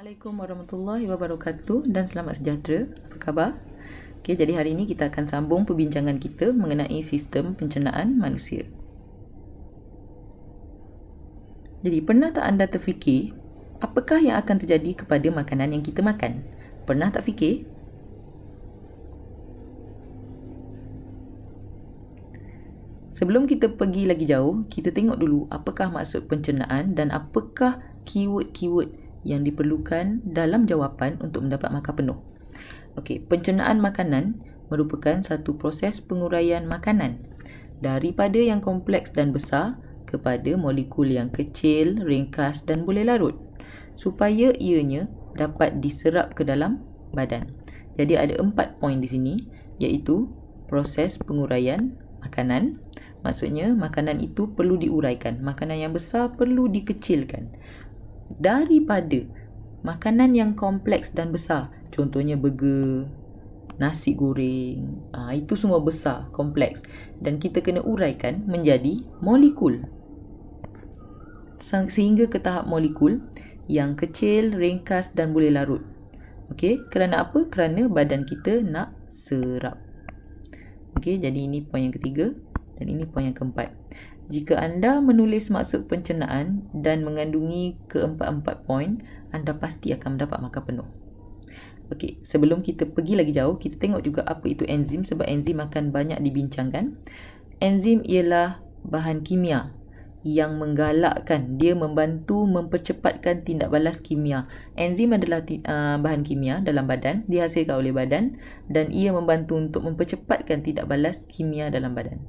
Assalamualaikum warahmatullahi wabarakatuh dan selamat sejahtera. Apa khabar? Okey, jadi hari ini kita akan sambung perbincangan kita mengenai sistem pencernaan manusia. Jadi, pernah tak anda terfikir apakah yang akan terjadi kepada makanan yang kita makan? Pernah tak fikir? Sebelum kita pergi lagi jauh, kita tengok dulu apakah maksud pencernaan dan apakah keyword-keyword yang diperlukan dalam jawapan untuk mendapat markah penuh. Okey, pencernaan makanan merupakan satu proses penguraian makanan daripada yang kompleks dan besar kepada molekul yang kecil, ringkas dan boleh larut supaya ianya dapat diserap ke dalam badan. Jadi ada 4 poin di sini, iaitu proses penguraian makanan. Maksudnya makanan itu perlu diuraikan, makanan yang besar perlu dikecilkan daripada makanan yang kompleks dan besar. Contohnya burger, nasi goreng, itu semua besar, kompleks, dan kita kena uraikan menjadi molekul sehingga ke tahap molekul yang kecil, ringkas dan boleh larut. Okey, kerana apa? Kerana badan kita nak serap. Okey, jadi ini poin yang ketiga dan ini poin yang keempat. Jika anda menulis maksud pencernaan dan mengandungi keempat-empat poin, anda pasti akan mendapat markah penuh. Okey, sebelum kita pergi lagi jauh, kita tengok juga apa itu enzim, sebab enzim akan banyak dibincangkan. Enzim ialah bahan kimia yang menggalakkan, dia membantu mempercepatkan tindak balas kimia. Enzim adalah bahan kimia dalam badan, dihasilkan oleh badan dan ia membantu untuk mempercepatkan tindak balas kimia dalam badan.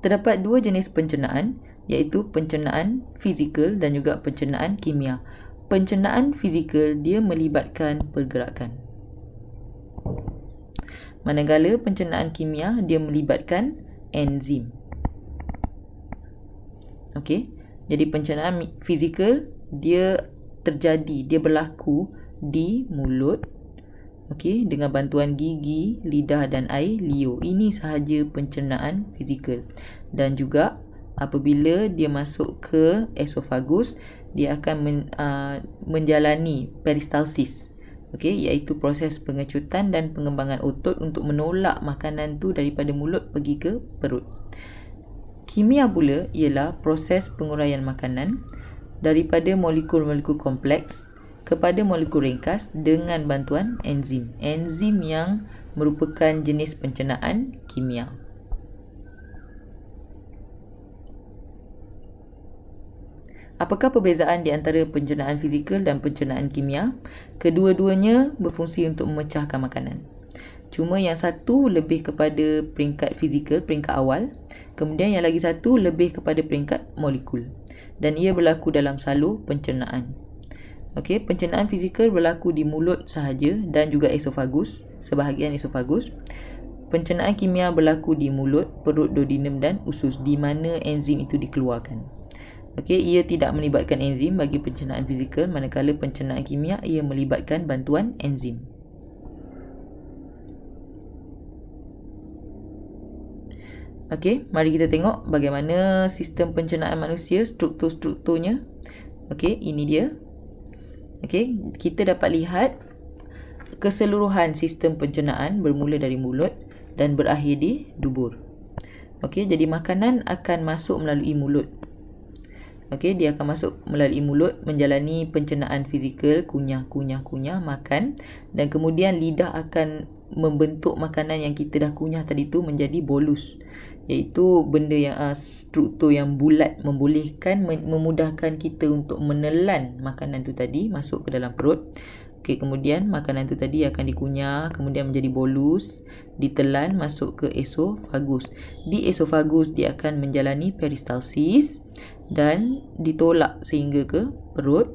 Terdapat dua jenis pencernaan, iaitu pencernaan fizikal dan juga pencernaan kimia. Pencernaan fizikal dia melibatkan pergerakan, manakala pencernaan kimia dia melibatkan enzim. Okey, jadi pencernaan fizikal dia terjadi, dia berlaku di mulut, okey, dengan bantuan gigi, lidah dan air liur. Ini sahaja pencernaan fizikal. Dan juga apabila dia masuk ke esofagus, dia akan menjalani peristalsis, okey, iaitu proses pengecutan dan pengembangan otot untuk menolak makanan tu daripada mulut pergi ke perut. Kimia pula ialah proses penguraian makanan daripada molekul-molekul kompleks kepada molekul ringkas dengan bantuan enzim. Enzim yang merupakan jenis pencernaan kimia. Apakah perbezaan di antara pencernaan fizikal dan pencernaan kimia? Kedua-duanya berfungsi untuk memecahkan makanan. Cuma yang satu lebih kepada peringkat fizikal, peringkat awal. Kemudian yang lagi satu lebih kepada peringkat molekul. Dan ia berlaku dalam salur pencernaan. Okey, pencernaan fizikal berlaku di mulut sahaja dan juga esofagus, sebahagian esofagus. Pencernaan kimia berlaku di mulut, perut, duodenum dan usus, di mana enzim itu dikeluarkan. Okey, ia tidak melibatkan enzim bagi pencernaan fizikal, manakala pencernaan kimia ia melibatkan bantuan enzim. Okey, mari kita tengok bagaimana sistem pencernaan manusia, struktur-strukturnya. Okey, ini dia. Okey, kita dapat lihat keseluruhan sistem pencernaan bermula dari mulut dan berakhir di dubur. Okey, jadi makanan akan masuk melalui mulut. Okey, dia akan masuk melalui mulut, menjalani pencernaan fizikal, kunyah, makan, dan kemudian lidah akan membentuk makanan yang kita dah kunyah tadi tu menjadi bolus, iaitu benda yang struktur yang bulat, membolehkan, memudahkan kita untuk menelan makanan tu tadi masuk ke dalam perut. Okey, kemudian makanan tu tadi akan dikunyah, kemudian menjadi bolus, ditelan masuk ke esofagus. Di esofagus dia akan menjalani peristalsis dan ditolak sehingga ke perut.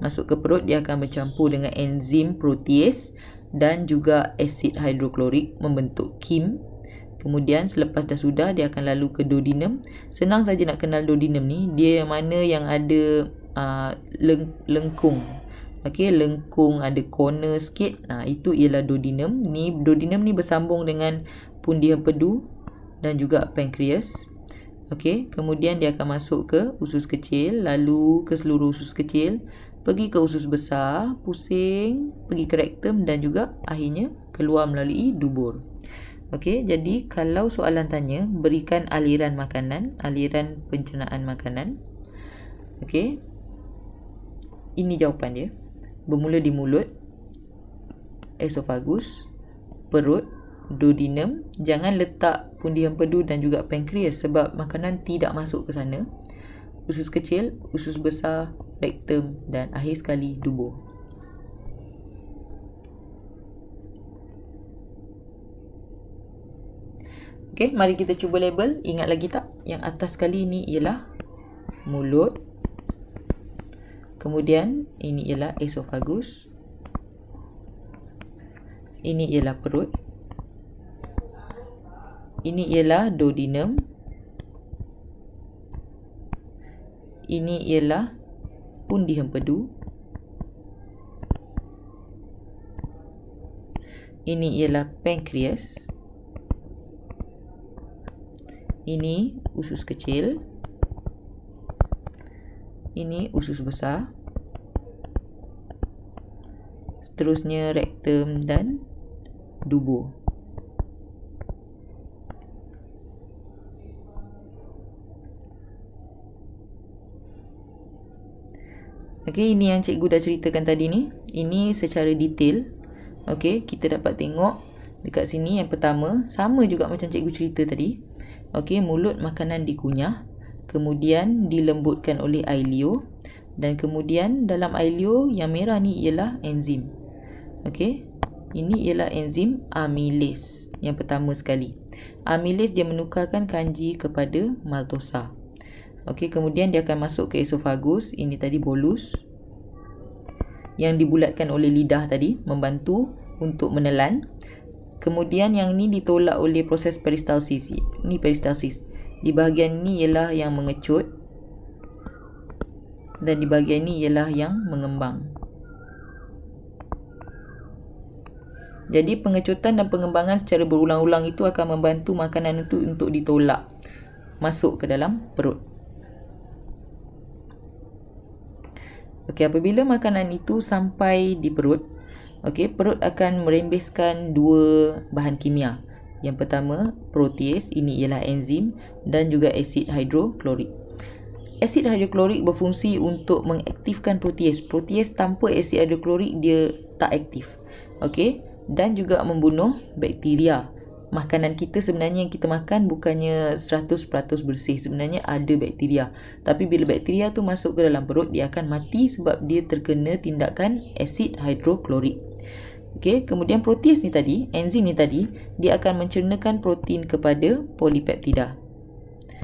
Masuk ke perut, dia akan bercampur dengan enzim protease dan juga asid hidroklorik membentuk kim. Kemudian selepas dah sudah, dia akan lalu ke duodenum. Senang saja nak kenal duodenum ni, dia yang mana yang ada lengkung. Okey, lengkung, ada corner sikit. Itu ialah duodenum. Duodenum ni bersambung dengan pundi empedu dan juga pankreas. Okey, kemudian dia akan masuk ke usus kecil, lalu ke seluruh usus kecil, pergi ke usus besar, pusing, pergi ke rektum dan juga akhirnya keluar melalui dubur. Okey, jadi kalau soalan tanya berikan aliran makanan, aliran pencernaan makanan. Okey. Ini jawapan dia. Bermula di mulut, esofagus, perut, duodenum. Jangan letak pundi empedu dan juga pankreas sebab makanan tidak masuk ke sana. Usus kecil, usus besar, rektum dan akhir sekali dubur. Okey, mari kita cuba label. Ingat lagi tak? Yang atas sekali ini ialah mulut. Kemudian ini ialah esofagus. Ini ialah perut. Ini ialah duodenum. Ini ialah pundi empedu. Ini ialah pankreas. Ini usus kecil. Ini usus besar. Seterusnya rektum dan dubur. Okey, ini yang cikgu dah ceritakan tadi ni. Ini secara detail. Okey, kita dapat tengok dekat sini yang pertama sama juga macam cikgu cerita tadi. Okey, mulut makanan dikunyah, kemudian dilembutkan oleh air liur dan kemudian dalam air liur yang merah ni ialah enzim. Okey, ini ialah enzim amylase yang pertama sekali. Amylase dia menukarkan kanji kepada maltosa. Okey, kemudian dia akan masuk ke esofagus. Ini tadi bolus yang dibulatkan oleh lidah tadi, membantu untuk menelan. Kemudian yang ni ditolak oleh proses peristalsis. Ni peristalsis. Di bahagian ni ialah yang mengecut dan di bahagian ni ialah yang mengembang. Jadi pengecutan dan pengembangan secara berulang-ulang itu akan membantu makanan itu untuk ditolak masuk ke dalam perut. Okey, apabila makanan itu sampai di perut, okey, perut akan merembeskan dua bahan kimia. Yang pertama, protease, ini ialah enzim dan juga asid hidroklorik. Asid hidroklorik berfungsi untuk mengaktifkan protease. Protease tanpa asid hidroklorik dia tak aktif. Okey, dan juga membunuh bakteria. Makanan kita sebenarnya yang kita makan bukannya 100% bersih. Sebenarnya ada bakteria. Tapi bila bakteria tu masuk ke dalam perut, dia akan mati sebab dia terkena tindakan asid hidroklorik. Okey, kemudian protease ni tadi, enzim ni tadi, dia akan mencernakan protein kepada polipeptida.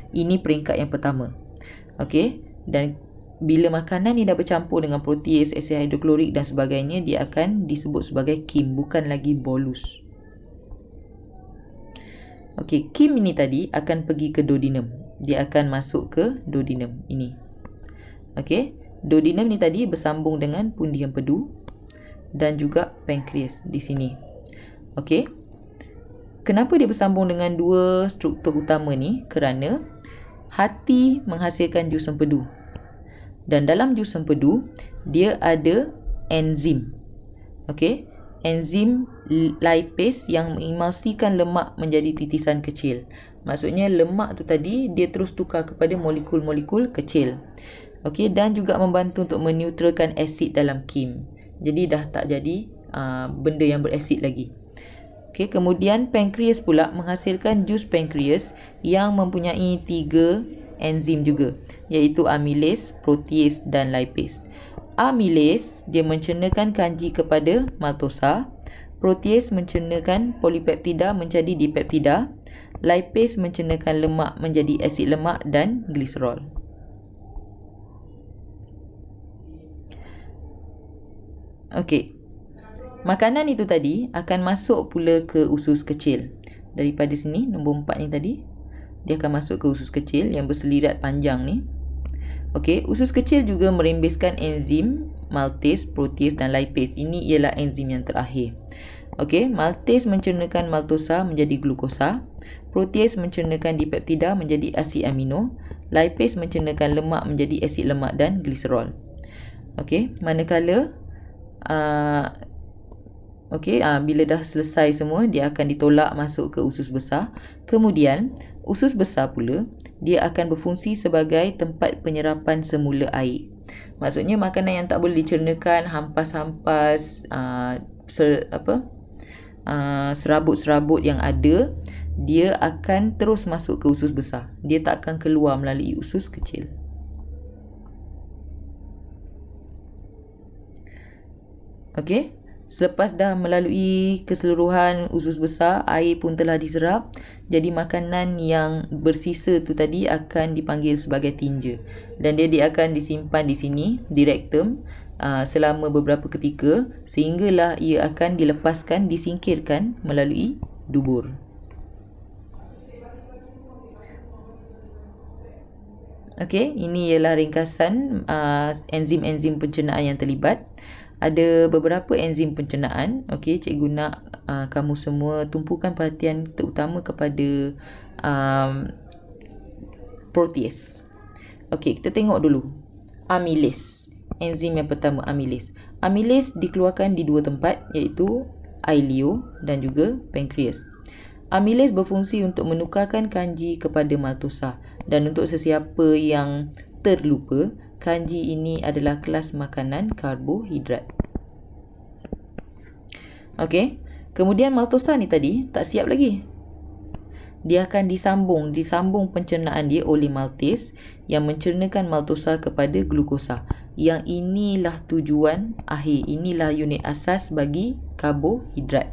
Ini peringkat yang pertama. Okey, dan bila makanan ni dah bercampur dengan protease, asid hidroklorik dan sebagainya, dia akan disebut sebagai kim, bukan lagi bolus. Okey, kim ini tadi akan pergi ke duodenum. Dia akan masuk ke duodenum ini. Okey, duodenum ni tadi bersambung dengan pundi empedu dan juga pankreas di sini. Okey. Kenapa dia bersambung dengan dua struktur utama ni? Kerana hati menghasilkan jus empedu. Dan dalam jus empedu, dia ada enzim. Okey. Enzim lipase yang mengemulsikan lemak menjadi titisan kecil. Maksudnya lemak tu tadi dia terus tukar kepada molekul-molekul kecil. Okey, dan juga membantu untuk meneutralkan asid dalam kim. Jadi dah tak jadi benda yang berasid lagi. Okey, kemudian pankreas pula menghasilkan jus pankreas yang mempunyai 3 enzim juga, iaitu amylase, protease dan lipase. Amylase dia mencernakan kanji kepada maltosa, protease mencernakan polipeptida menjadi dipeptida, lipase mencernakan lemak menjadi asid lemak dan gliserol. Okey. Makanan itu tadi akan masuk pula ke usus kecil. Daripada sini nombor 4 ni tadi, dia akan masuk ke usus kecil yang berselirat panjang ni. Okey, usus kecil juga merembeskan enzim maltase, protease dan lipase. Ini ialah enzim yang terakhir. Okey, maltase mencernakan maltosa menjadi glukosa, protease mencernakan dipeptida menjadi asid amino, lipase mencernakan lemak menjadi asid lemak dan gliserol. Okey, manakala bila dah selesai semua, dia akan ditolak masuk ke usus besar. Kemudian, usus besar pula, dia akan berfungsi sebagai tempat penyerapan semula air. Maksudnya, makanan yang tak boleh dicernakan, hampas-hampas, serabut-serabut yang ada, dia akan terus masuk ke usus besar. Dia tak akan keluar melalui usus kecil. Okey. Selepas dah melalui keseluruhan usus besar, air pun telah diserap. Jadi makanan yang bersisa tu tadi akan dipanggil sebagai tinja. Dan dia akan disimpan di sini, di rektum, selama beberapa ketika, sehinggalah ia akan dilepaskan, disingkirkan melalui dubur. Okey, ini ialah ringkasan enzim-enzim pencernaan yang terlibat. Ada beberapa enzim pencernaan. Okey, cikgu nak kamu semua tumpukan perhatian terutama kepada protease. Okey, kita tengok dulu. Amylase. Enzim yang pertama, amylase. Amylase dikeluarkan di dua tempat, iaitu ileo dan juga pankreas. Amylase berfungsi untuk menukarkan kanji kepada maltosa. Dan untuk sesiapa yang terlupa, kanji ini adalah kelas makanan karbohidrat. Okey, kemudian maltosa ni tadi tak siap lagi. Dia akan disambung pencernaan dia oleh maltase yang mencernakan maltosa kepada glukosa. Yang inilah tujuan akhir, inilah unit asas bagi karbohidrat.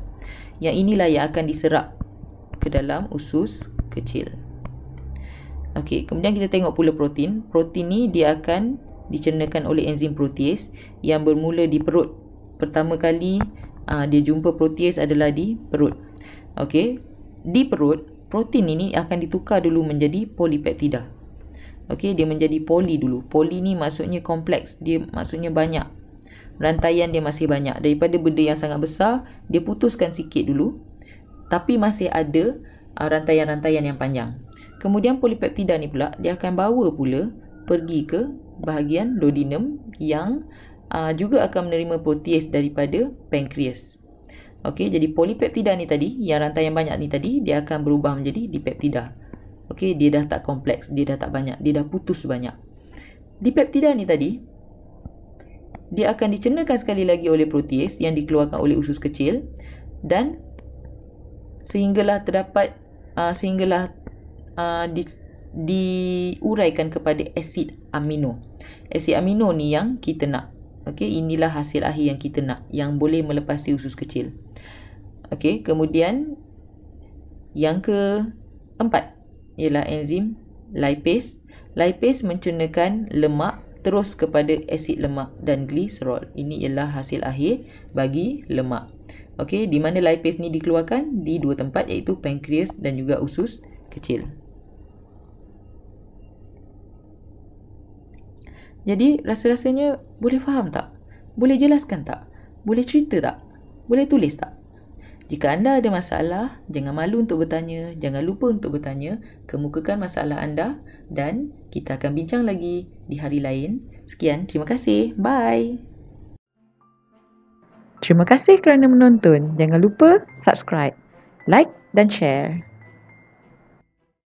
Yang inilah yang akan diserap ke dalam usus kecil. Okey, kemudian kita tengok pula protein. Protein ni dia akan dicernakan oleh enzim protease yang bermula di perut. Pertama kali dia jumpa protease adalah di perut. Okey, di perut, protein ini akan ditukar dulu menjadi polipeptida. Okey, dia menjadi poli dulu. Poli ni maksudnya kompleks, dia maksudnya banyak. Rantaian dia masih banyak. Daripada benda yang sangat besar, dia putuskan sikit dulu. Tapi masih ada rantaian-rantaian yang panjang. Kemudian polipeptida ni pula, dia akan bawa pula pergi ke bahagian duodenum yang juga akan menerima protease daripada pankreas. Okey, jadi polipeptida ni tadi, yang rantaian banyak ni tadi, dia akan berubah menjadi dipeptida. Okey, dia dah tak kompleks, dia dah tak banyak, dia dah putus banyak. Dipeptida ni tadi, dia akan dicernakan sekali lagi oleh protease yang dikeluarkan oleh usus kecil dan sehinggalah diuraikan kepada asid amino. Asid amino ni yang kita nak. Okey, inilah hasil akhir yang kita nak, yang boleh melepasi usus kecil. Okey, kemudian yang keempat ialah enzim lipase. Lipase mencernakan lemak terus kepada asid lemak dan gliserol. Ini ialah hasil akhir bagi lemak. Okey, di mana lipase ni dikeluarkan? Di dua tempat, iaitu pankreas dan juga usus kecil. Jadi, rasa-rasanya boleh faham tak? Boleh jelaskan tak? Boleh cerita tak? Boleh tulis tak? Jika anda ada masalah, jangan malu untuk bertanya. Jangan lupa untuk bertanya. Kemukakan masalah anda dan kita akan bincang lagi di hari lain. Sekian, terima kasih. Bye. Terima kasih kerana menonton. Jangan lupa subscribe, like dan share.